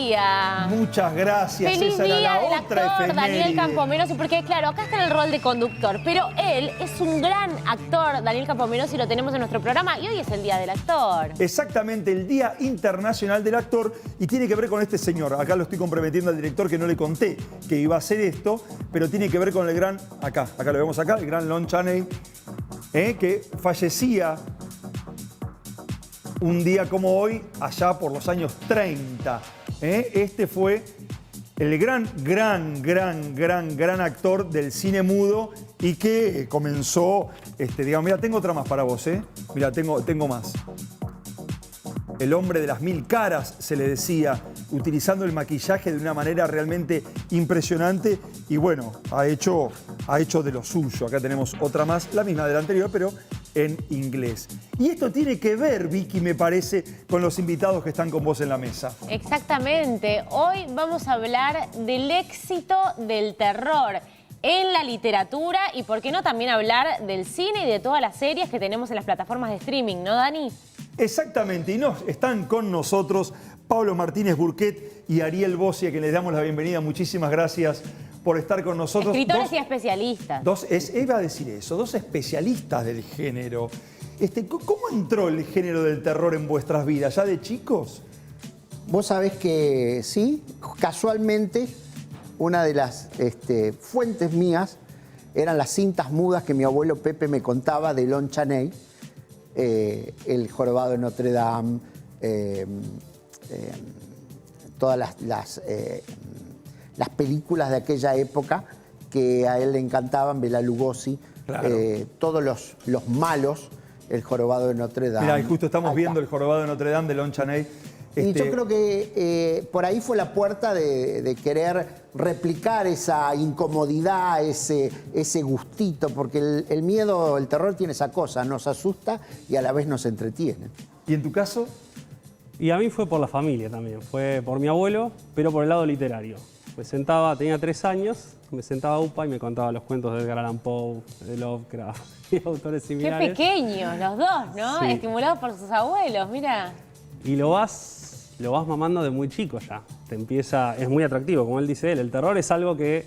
día. Muchas gracias. Feliz Esa era día la del otra actor efeméride. Daniel Campomenosi, porque claro, acá está en el rol de conductor, pero él es un gran actor, Daniel Campomenosi, lo tenemos en nuestro programa y hoy es el Día del Actor. Exactamente, el Día Internacional del Actor, y tiene que ver con este señor. Acá lo estoy comprometiendo al director, que no le conté que iba a hacer esto, pero tiene que ver con el gran, acá lo vemos acá, el gran Lon Chaney, que fallecía un día como hoy, allá por los años 30. Este fue el gran actor del cine mudo y que comenzó, digamos, mira, tengo otra más para vos, mira, tengo más. El hombre de las 1000 caras, se le decía, utilizando el maquillaje de una manera realmente impresionante y bueno, ha hecho de lo suyo. Acá tenemos otra más, la misma de la anterior, pero en inglés. Y esto tiene que ver, Vicky, me parece, con los invitados que están con vos en la mesa. Exactamente. Hoy vamos a hablar del éxito del terror en la literatura y, por qué no, también hablar del cine y de todas las series que tenemos en las plataformas de streaming, ¿no, Dani? Exactamente, y están con nosotros Pablo Martínez Burquet y Ariel Bossi, a quien les damos la bienvenida. Muchísimas gracias por estar con nosotros. Escritores y especialistas. Iba a decir eso, dos especialistas del género. ¿Cómo entró el género del terror en vuestras vidas? ¿Ya de chicos? Vos sabés que sí, casualmente una de las fuentes mías eran las cintas mudas que mi abuelo Pepe me contaba de Lon Chaney, El jorobado de Notre Dame, todas las películas de aquella época que a él le encantaban, Bela Lugosi, claro. Todos los malos, El jorobado de Notre Dame. Mirá, y justo estamos viendo El jorobado de Notre Dame de Lon Chaney. Y yo creo que por ahí fue la puerta de querer replicar esa incomodidad, ese gustito, porque el miedo, el terror tiene esa cosa, nos asusta y a la vez nos entretiene. ¿Y en tu caso? Y a mí fue por la familia también, fue por mi abuelo, pero por el lado literario. Me sentaba, tenía 3 años, me sentaba a UPA y me contaba los cuentos de Edgar Allan Poe, de Lovecraft y autores similares. Qué pequeños los dos, ¿no? Sí. Estimulados por sus abuelos, mira. Y lo vas mamando de muy chico ya. Es muy atractivo, como él dice él. El terror es algo que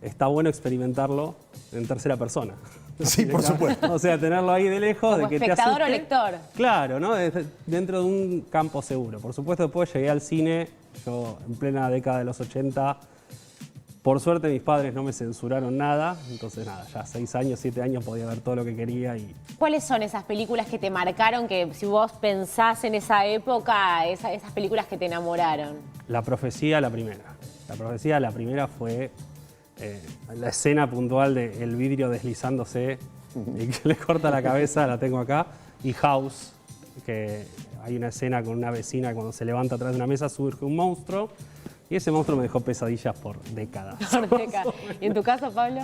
está bueno experimentarlo en tercera persona. Sí, por supuesto. O sea, tenerlo ahí de lejos, Como de que te espectador asuste. o lector. Claro, ¿no? Dentro de un campo seguro. Por supuesto, después llegué al cine, yo en plena década de los 80. Por suerte mis padres no me censuraron nada, entonces nada, ya 6 años, 7 años podía ver todo lo que quería y... ¿Cuáles son esas películas que te marcaron, que si vos pensás en esa época, esas películas que te enamoraron? La profecía, la primera. La profecía, la primera fue la escena puntual del vidrio deslizándose y que le corta la cabeza, la tengo acá. Y House, que hay una escena con una vecina cuando se levanta atrás de una mesa, surge un monstruo. Y ese monstruo me dejó pesadillas por décadas. ¿Y en tu caso, Pablo?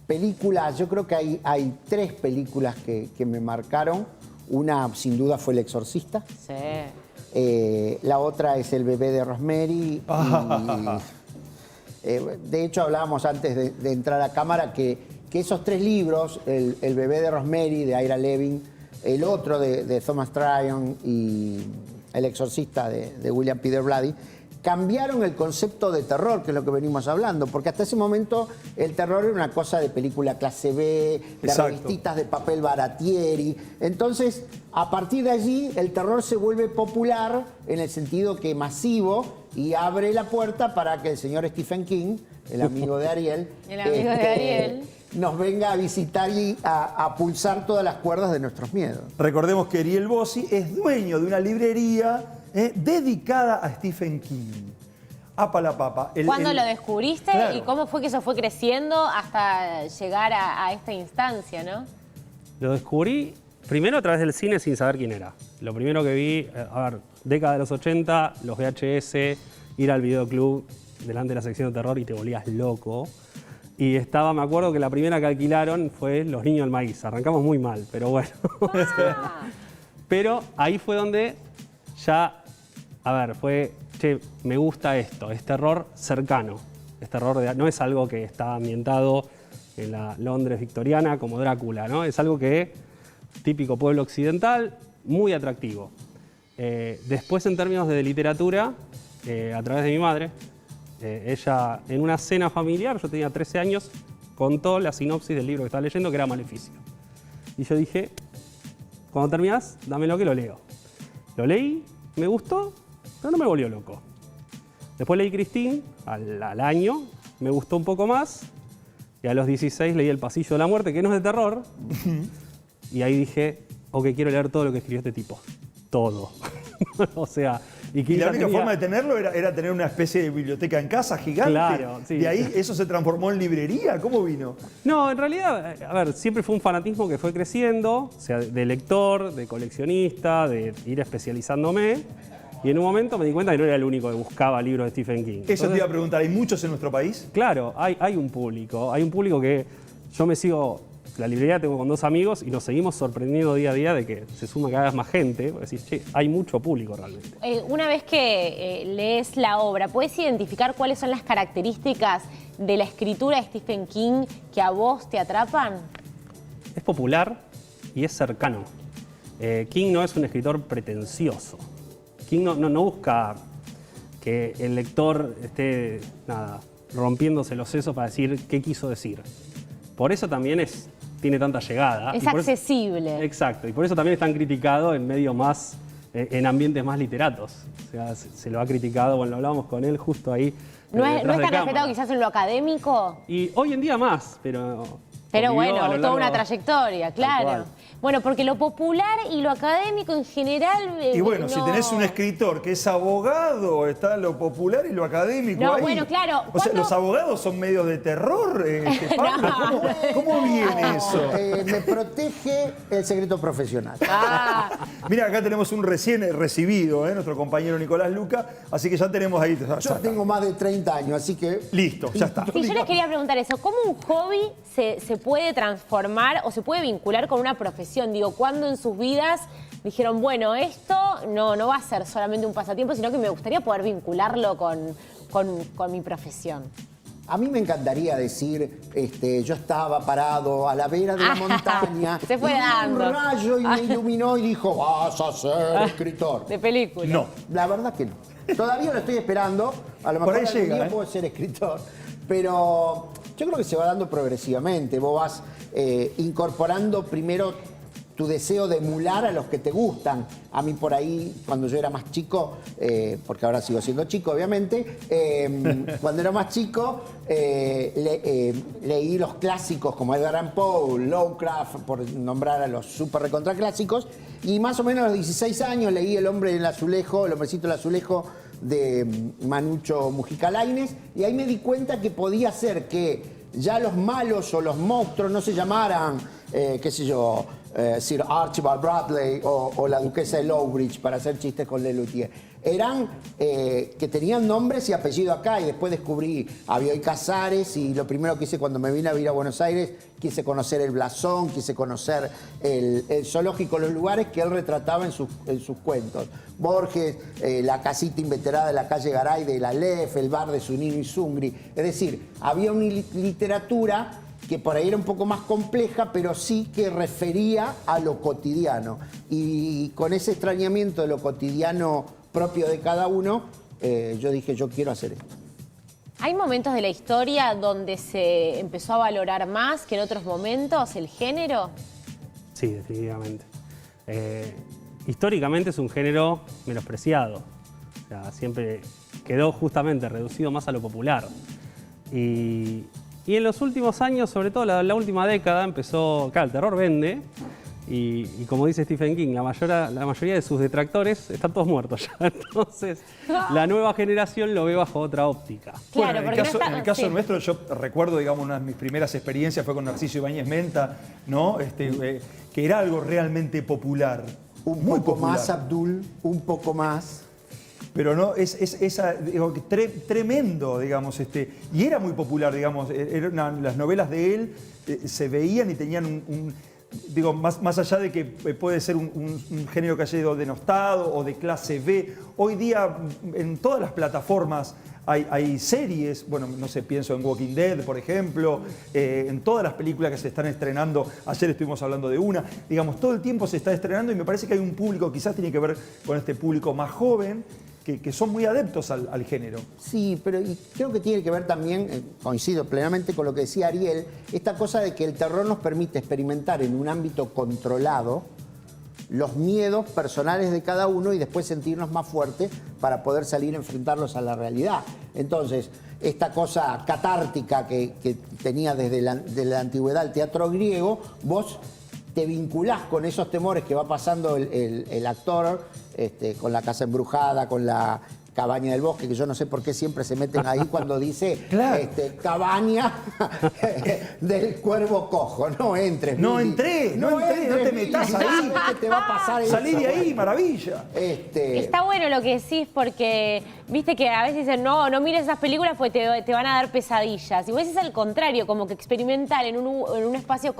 Películas, yo creo que hay 3 películas que me marcaron. Una, sin duda, fue El Exorcista. Sí. La otra es El bebé de Rosemary. De hecho, hablábamos antes de entrar a cámara que esos 3 libros, el bebé de Rosemary, de Ira Levin, el otro de Thomas Tryon y El Exorcista de William Peter Blatty, cambiaron el concepto de terror, que es lo que venimos hablando, porque hasta ese momento el terror era una cosa de película clase B, de Exacto. revistitas de papel baratieri. Entonces, a partir de allí, el terror se vuelve popular en el sentido que masivo y abre la puerta para que el señor Stephen King, el amigo de Ariel, nos venga a visitar y a pulsar todas las cuerdas de nuestros miedos. Recordemos que Ariel Bossi es dueño de una librería dedicada a Stephen King. Apa la papa. ¿Cuándo lo descubriste? Claro. ¿Y cómo fue que eso fue creciendo hasta llegar a esta instancia, no? Lo descubrí primero a través del cine sin saber quién era. Lo primero que vi, década de los 80, los VHS, ir al videoclub delante de la sección de terror y te volvías loco. Y me acuerdo que la primera que alquilaron fue Los Niños del Maíz. Arrancamos muy mal, pero bueno. Pero ahí fue donde ya, che, me gusta esto, es terror cercano. Es terror no es algo que está ambientado en la Londres victoriana como Drácula, ¿no? Es algo que, típico pueblo occidental, muy atractivo. Después, en términos de literatura, a través de mi madre. Ella, en una cena familiar, yo tenía 13 años, contó la sinopsis del libro que estaba leyendo, que era Maleficio. Y yo dije, cuando terminás, dámelo que lo leo. Lo leí, me gustó, pero no me volvió loco. Después leí Christine, al año, me gustó un poco más. Y a los 16 leí El Pasillo de la Muerte, que no es de terror. Y ahí dije, ok, quiero leer todo lo que escribió este tipo. Todo. O sea, Y la única forma de tenerlo era tener una especie de biblioteca en casa gigante. Claro, sí. De ahí eso se transformó en librería. ¿Cómo vino? No, en realidad, a ver, siempre fue un fanatismo que fue creciendo, o sea, de lector, de coleccionista, de ir especializándome. Y en un momento me di cuenta que no era el único que buscaba libros de Stephen King. Eso te iba a preguntar, ¿hay muchos en nuestro país? Claro, hay un público que yo me sigo, la librería tengo con 2 amigos y nos seguimos sorprendiendo día a día de que se suma cada vez más gente. Decís, che, hay mucho público realmente. Una vez que lees la obra, ¿puedes identificar cuáles son las características de la escritura de Stephen King que a vos te atrapan? Es popular y es cercano. King no es un escritor pretencioso. King no busca que el lector esté rompiéndose los sesos para decir qué quiso decir. Por eso también tiene tanta llegada. Es y por accesible. Exacto, y por eso también es tan criticado en medios más, en ambientes más literatos. O sea, se lo ha criticado, bueno, lo hablábamos con él justo ahí. ¿No es detrás de tan cámara. respetado quizás en lo académico? Y hoy en día más, pero Bueno, a lo toda largo- una trayectoria, claro. cual. Bueno, porque lo popular y lo académico en general... Y bueno, si no. tenés un escritor que es abogado, está lo popular y lo académico No, ahí. bueno, claro, O sea, ¿cuándo- los abogados son medios de terror, Pablo. No. ¿Cómo viene eso? Me protege el secreto profesional. Ah, Mira, acá tenemos un recién recibido, nuestro compañero Nicolás Luca, así que ya tenemos ahí. Yo tengo más de 30 años, así que... Listo, ya está. sí, yo les quería preguntar eso. ¿Cómo un hobby se puede transformar o se puede vincular con una profesión? Digo, ¿cuándo en sus vidas dijeron, bueno, esto no va a ser solamente un pasatiempo, sino que me gustaría poder vincularlo con mi profesión? A mí me encantaría decir, yo estaba parado a la vera de la montaña. Se fue y vino dando. un rayo y me iluminó y dijo, vas a ser escritor. De película. No. La verdad que no. Todavía lo estoy esperando. A lo Por mejor ahí algún llega, día puedo ser escritor. Pero yo creo que se va dando progresivamente. Vos vas incorporando primero tu deseo de emular a los que te gustan. A mí por ahí, cuando yo era más chico, porque ahora sigo siendo chico, obviamente, cuando era más chico, leí los clásicos como Edgar Allan Poe, Lovecraft, por nombrar a los super recontra clásicos, y más o menos a los 16 años leí El hombre del azulejo, El hombrecito del azulejo, de Manucho Mujica Lainez, y ahí me di cuenta que podía ser que ya los malos o los monstruos no se llamaran, qué sé yo, Sir Archibald Bradley o la duquesa de Lowbridge, para hacer chistes con Lelutier. Eran que tenían nombres y apellido acá, y después descubrí a Bioy Casares, y lo primero que hice cuando me vine a vivir a Buenos Aires, quise conocer el blasón, quise conocer el zoológico, los lugares que él retrataba en sus cuentos. Borges, la casita inveterada de la calle Garay de la Lef, el bar de Zunino y Zungri. Es decir, había una literatura que por ahí era un poco más compleja, pero sí que refería a lo cotidiano. Y con ese extrañamiento de lo cotidiano propio de cada uno, yo dije, yo quiero hacer esto. ¿Hay momentos de la historia donde se empezó a valorar más que en otros momentos el género? Sí, definitivamente. Históricamente es un género menospreciado. O sea, siempre quedó justamente reducido más a lo popular. Y en los últimos años, sobre todo la última década, empezó, claro, el terror vende. Y como dice Stephen King, la mayoría de sus detractores están todos muertos ya. Entonces, la nueva generación lo ve bajo otra óptica. Claro, Bueno, porque no está- en el caso sí. nuestro, yo recuerdo, digamos, una de mis primeras experiencias fue con Narciso Ibáñez Menta, ¿no? Que era algo realmente popular. Un muy poco popular. más, Abdul, un poco más. Pero no, digo, tremendo, digamos, y era muy popular, digamos, las novelas de él se veían y tenían digo, más allá de que puede ser un género que haya sido denostado o de clase B, hoy día en todas las plataformas hay series, bueno, no sé, pienso en Walking Dead, por ejemplo, en todas las películas que se están estrenando, ayer estuvimos hablando de una, digamos, todo el tiempo se está estrenando y me parece que hay un público, quizás tiene que ver con este público más joven, que son muy adeptos al género. Sí, pero y creo que tiene que ver también, coincido plenamente con lo que decía Ariel, esta cosa de que el terror nos permite experimentar en un ámbito controlado los miedos personales de cada uno y después sentirnos más fuertes para poder salir a enfrentarlos a la realidad. Entonces, esta cosa catártica que tenía desde la antigüedad el teatro griego, vos te vinculás con esos temores que va pasando el actor, con la casa embrujada, con la cabaña del bosque, que yo no sé por qué siempre se meten ahí cuando dice Claro. Cabaña del cuervo cojo. No entres. No Billy. entré, no te Billy. metas ahí. ¿Sabes qué te va a pasar? Salí eso? de ahí, maravilla. Está bueno lo que decís porque, viste que a veces dicen, no mires esas películas porque te van a dar pesadillas. Y vos decís al contrario, como que experimentar en un espacio,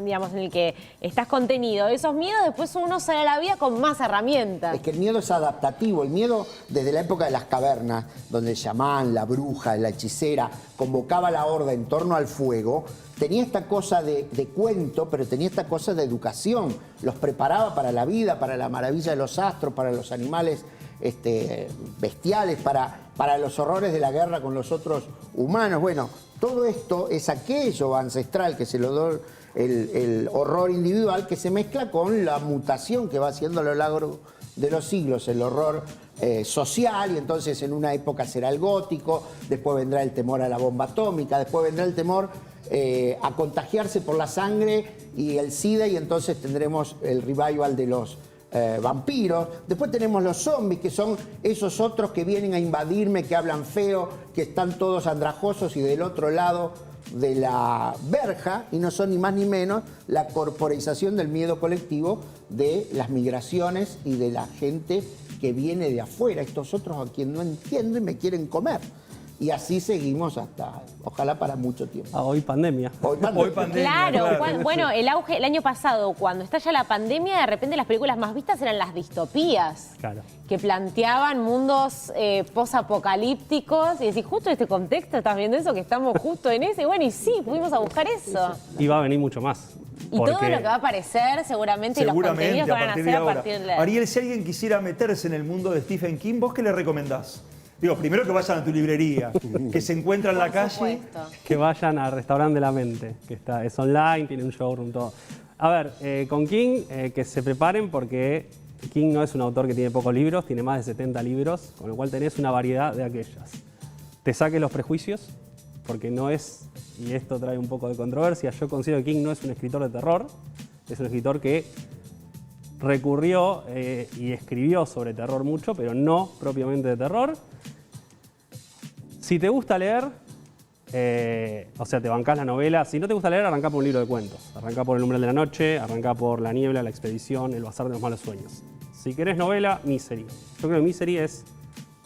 digamos, en el que estás contenido. Esos miedos, después uno sale a la vida con más herramientas. Es que el miedo es adaptativo. El miedo, desde la época de las cavernas, donde el chamán, la bruja, la hechicera convocaba a la horda en torno al fuego, tenía esta cosa de cuento, pero tenía esta cosa de educación. Los preparaba para la vida, para la maravilla de los astros, para los animales bestiales, para los horrores de la guerra con los otros humanos. Bueno, todo esto es aquello ancestral que se lo da el horror individual, que se mezcla con la mutación que va haciendo a lo largo de los siglos el horror social, y entonces en una época será el gótico, después vendrá el temor a la bomba atómica, después vendrá el temor a contagiarse por la sangre y el SIDA, y entonces tendremos el revival de los vampiros. Después tenemos los zombies, que son esos otros que vienen a invadirme, que hablan feo, que están todos andrajosos y del otro lado de la verja, y no son ni más ni menos la corporización del miedo colectivo de las migraciones y de la gente que viene de afuera, estos otros a quien no entiendo y me quieren comer. Y así seguimos hasta, ojalá para mucho tiempo. Hoy pandemia. Hoy pandemia. Hoy pandemia. Claro, bueno, el auge el año pasado, cuando estalla la pandemia, de repente las películas más vistas eran las distopías. Claro. Que planteaban mundos posapocalípticos. Y decís, justo en este contexto, ¿estás viendo eso? Que estamos justo en ese. Bueno, y sí, pudimos a buscar eso. Y va a venir mucho más. Y todo lo que va a aparecer, seguramente, y los contenidos que van a hacer a partir de... Ariel, si alguien quisiera meterse en el mundo de Stephen King, ¿vos qué le recomendás? Digo, primero que vayan a tu librería, que se encuentra en la Por calle. supuesto. Que vayan al Restaurante de la Mente, que es online, tiene un showroom, todo. A ver, con King, que se preparen porque King no es un autor que tiene pocos libros, tiene más de 70 libros, con lo cual tenés una variedad de aquellas. Te saques los prejuicios, porque no es, y esto trae un poco de controversia, yo considero que King no es un escritor de terror, es un escritor que recurrió y escribió sobre terror mucho, pero no propiamente de terror. Si te gusta leer, o sea, te bancás la novela. Si no te gusta leer, arrancá por un libro de cuentos. Arrancá por El umbral de la noche, arrancá por La niebla, La expedición, El bazar de los malos sueños. Si querés novela, Misery. Yo creo que Misery es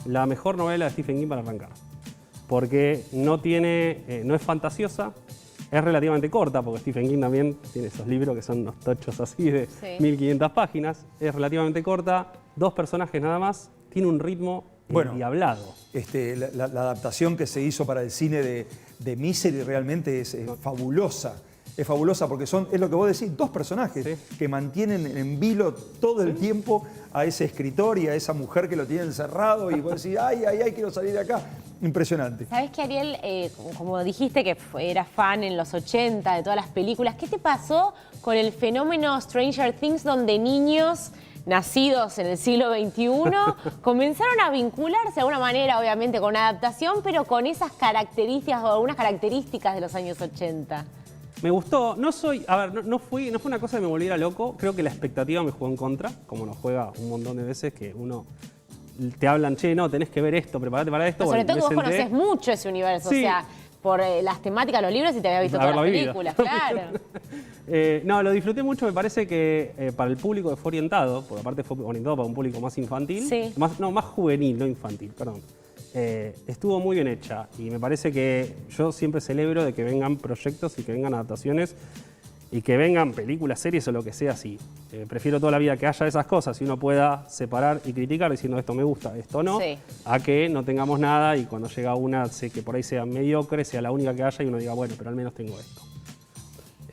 la mejor novela de Stephen King para arrancar. Porque no es fantasiosa, es relativamente corta, porque Stephen King también tiene esos libros que son unos tochos así de 1500 páginas. Es relativamente corta, 2 personajes nada más, tiene un ritmo endiablado. La adaptación que se hizo para el cine de Misery realmente es fabulosa. Es fabulosa porque es lo que vos decís, 2 personajes que mantienen en vilo todo el tiempo a ese escritor y a esa mujer que lo tiene encerrado, y vos decís, ay, quiero salir de acá. Impresionante. ¿Sabés que, Ariel, como dijiste que eras fan en los 80 de todas las películas, qué te pasó con el fenómeno Stranger Things, donde niños nacidos en el siglo XXI comenzaron a vincularse de alguna manera, obviamente con una adaptación, pero con esas características o algunas características de los años 80? Me gustó, no fue una cosa que me volviera loco, creo que la expectativa me jugó en contra, como nos juega un montón de veces que uno te hablan, che, no, tenés que ver esto, prepárate para esto. Pero sobre todo que vos conocés mucho ese universo, Sí. o sea, por las temáticas de los libros y te había visto todas las películas, claro. No, lo disfruté mucho, me parece que para el público que fue orientado, porque aparte fue orientado para un público más infantil, más juvenil, no infantil, perdón. Estuvo muy bien hecha y me parece que yo siempre celebro de que vengan proyectos y que vengan adaptaciones y que vengan películas, series o lo que sea así. Prefiero toda la vida que haya esas cosas y uno pueda separar y criticar diciendo esto me gusta, esto no, a que no tengamos nada y cuando llega una, sé que por ahí sea mediocre, sea la única que haya y uno diga, bueno, pero al menos tengo esto.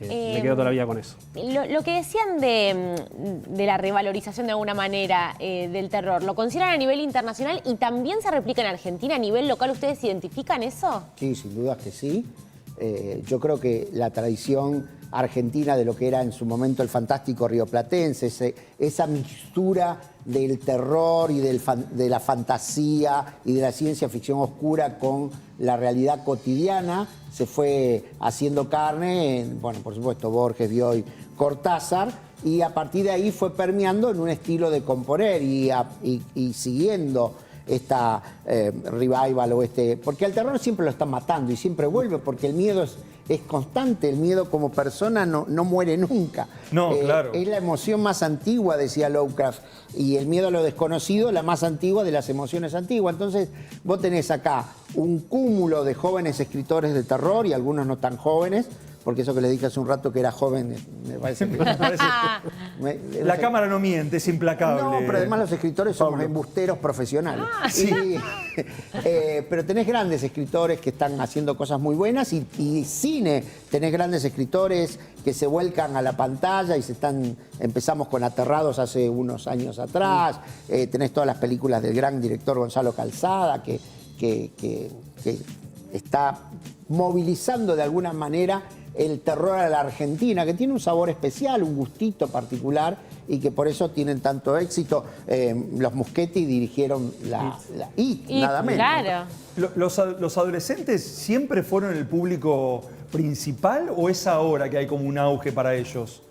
Me quedo toda la vida con eso. Lo que decían de la revalorización de alguna manera del terror, ¿lo consideran a nivel internacional y también se replica en Argentina a nivel local? ¿Ustedes identifican eso? Sí, sin duda que sí. Yo creo que la tradición argentina de lo que era en su momento el fantástico rioplatense, esa mixtura del terror y de la fantasía y de la ciencia ficción oscura con la realidad cotidiana, se fue haciendo carne en, bueno, por supuesto, Borges, Bioy, Cortázar, y a partir de ahí fue permeando en un estilo de componer y siguiendo esta revival o porque al terror siempre lo están matando y siempre vuelve porque el miedo es constante, el miedo como persona no muere nunca. No, claro. Es la emoción más antigua, decía Lovecraft, y el miedo a lo desconocido, la más antigua de las emociones antiguas. Entonces vos tenés acá un cúmulo de jóvenes escritores de terror y algunos no tan jóvenes, porque eso que les dije hace un rato que era joven, me parece que... La cámara no miente, es implacable. No, pero además los escritores somos embusteros profesionales. Sí. Pero tenés grandes escritores que están haciendo cosas muy buenas y cine. Tenés grandes escritores que se vuelcan a la pantalla y empezamos con Aterrados hace unos años atrás. Tenés todas las películas del gran director Gonzalo Calzada que está movilizando de alguna manera el terror a la Argentina, que tiene un sabor especial, un gustito particular y que por eso tienen tanto éxito. Los Muschetti dirigieron la It, nada menos. Claro. ¿Los adolescentes siempre fueron el público principal o es ahora que hay como un auge para ellos?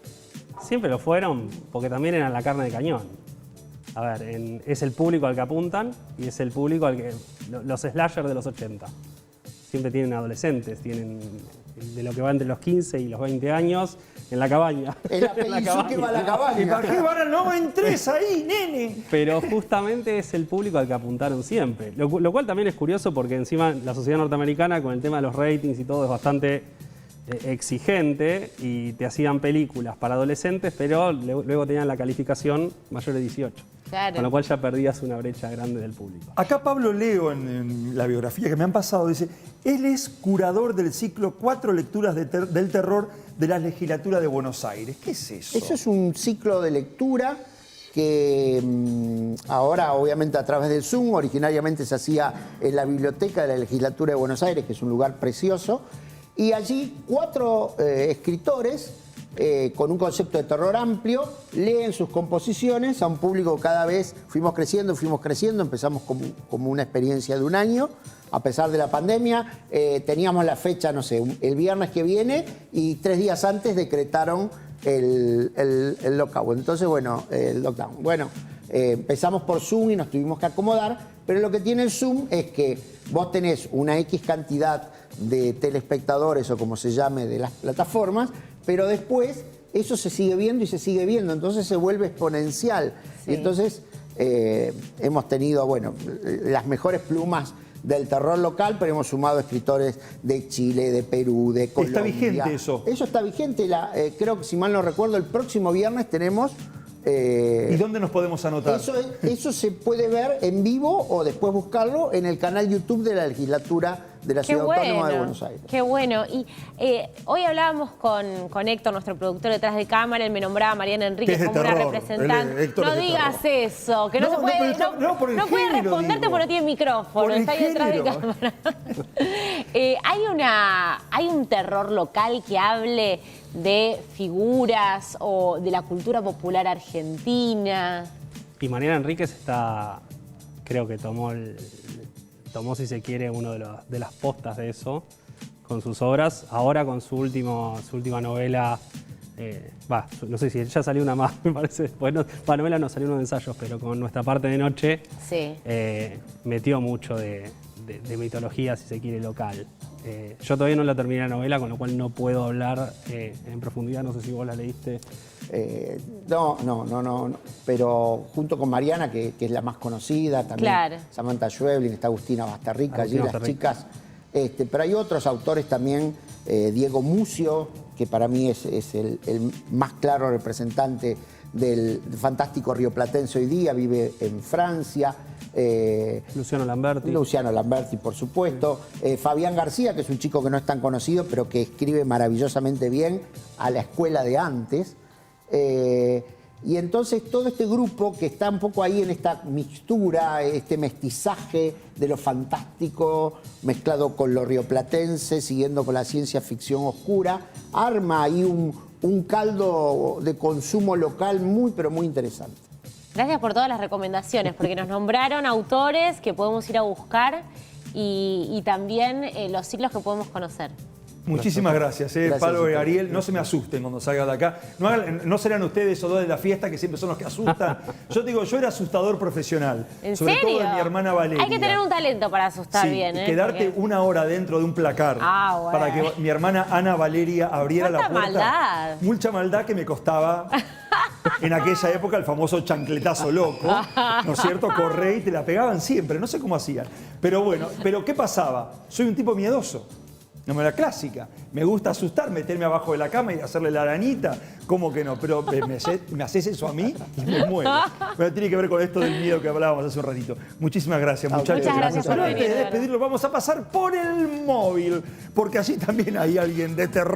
Siempre lo fueron porque también eran la carne de cañón. A ver, es el público al que apuntan y es el público al que... Los slashers de los 80. Siempre tienen adolescentes, tienen de lo que va entre los 15 y los 20 años en la cabaña. En la película que va a la cabaña. ¿Y para qué van a no entres ahí, nene? Pero justamente es el público al que apuntaron siempre. Lo cual también es curioso porque encima la sociedad norteamericana con el tema de los ratings y todo es bastante exigente y te hacían películas para adolescentes, pero luego tenían la calificación mayor de 18. Claro. Con lo cual ya perdías una brecha grande del público. Acá Pablo Leo, en la biografía que me han pasado, dice, él es curador del ciclo 4 lecturas del terror de la legislatura de Buenos Aires. ¿Qué es eso? Eso es un ciclo de lectura que ahora, obviamente, a través del Zoom, originariamente se hacía en la biblioteca de la legislatura de Buenos Aires, que es un lugar precioso, y allí 4 escritores con un concepto de terror amplio, leen sus composiciones a un público cada vez, fuimos creciendo, empezamos como una experiencia de un año, a pesar de la pandemia, teníamos la fecha, no sé, el viernes que viene y 3 días antes decretaron el lockdown. Entonces, bueno, el lockdown. Bueno, empezamos por Zoom y nos tuvimos que acomodar, pero lo que tiene el Zoom es que vos tenés una X cantidad de telespectadores o como se llame de las plataformas, pero después eso se sigue viendo y se sigue viendo, entonces se vuelve exponencial. Sí. Y entonces hemos tenido, bueno, las mejores plumas del terror local, pero hemos sumado escritores de Chile, de Perú, de Colombia. ¿Está vigente eso? Eso está vigente, creo que si mal no recuerdo, el próximo viernes tenemos... ¿Y dónde nos podemos anotar? Eso se puede ver en vivo o después buscarlo en el canal YouTube de la legislatura de la Ciudad Autónoma de Buenos Aires. Qué bueno. Y hoy hablábamos con Héctor, nuestro productor detrás de cámara, él me nombraba a Mariana Enríquez como una representante. No digas eso, que no se puede, no puede responderte porque no tiene micrófono, está ahí detrás de cámara. ¿Hay un terror local que hable de figuras o de la cultura popular argentina? Y Mariana Enríquez creo que tomó, si se quiere, uno de las postas de eso con sus obras. Ahora con su última novela, no sé si ya salió una más, me parece. Bueno, novela no, salió unos ensayos, pero con Nuestra parte de noche sí. Metió mucho de mitología, si se quiere, local. Yo todavía no la terminé la novela, con lo cual no puedo hablar en profundidad. No sé si vos la leíste. No, pero junto con Mariana, que es la más conocida, también claro. Samantha Schweblin, está Agustina Bastarrica, allí las chicas. Pero hay otros autores también, Diego Mucio, que para mí es el más claro representante del fantástico rioplatense hoy día, vive en Francia. Luciano Lamberti, por supuesto. Fabián García, que es un chico que no es tan conocido, pero que escribe maravillosamente bien, a la escuela de antes. Y entonces todo este grupo que está un poco ahí en esta mixtura, este mestizaje de lo fantástico mezclado con lo rioplatense, siguiendo con la ciencia ficción oscura, arma ahí un caldo de consumo local muy, pero muy interesante. Gracias por todas las recomendaciones, porque nos nombraron autores que podemos ir a buscar y también los ciclos que podemos conocer. Muchísimas gracias, Pablo y Ariel. No se me asusten cuando salgan de acá. No serán ustedes esos dos de la fiesta que siempre son los que asustan. Yo digo, yo era asustador profesional. ¿En sobre serio? todo de mi hermana Valeria. Hay que tener un talento para asustar bien, ¿eh? Quedarte una hora dentro de un placar Bueno. para que mi hermana Ana Valeria abriera la puerta. Maldad. Mucha maldad que me costaba en aquella época el famoso chancletazo loco, ¿no es cierto? Corre y te la pegaban siempre, no sé cómo hacían. Pero bueno, ¿pero qué pasaba? Soy un tipo miedoso. No me la clásica. Me gusta asustar, meterme abajo de la cama y hacerle la arañita. ¿Cómo que no? Pero me haces eso a mí y me muero. Pero tiene que ver con esto del miedo que hablábamos hace un ratito. Muchísimas gracias, muchachos. Muchas gracias por Pero antes de venir, despedirlo, vamos a pasar por el móvil, porque allí también hay alguien de terror.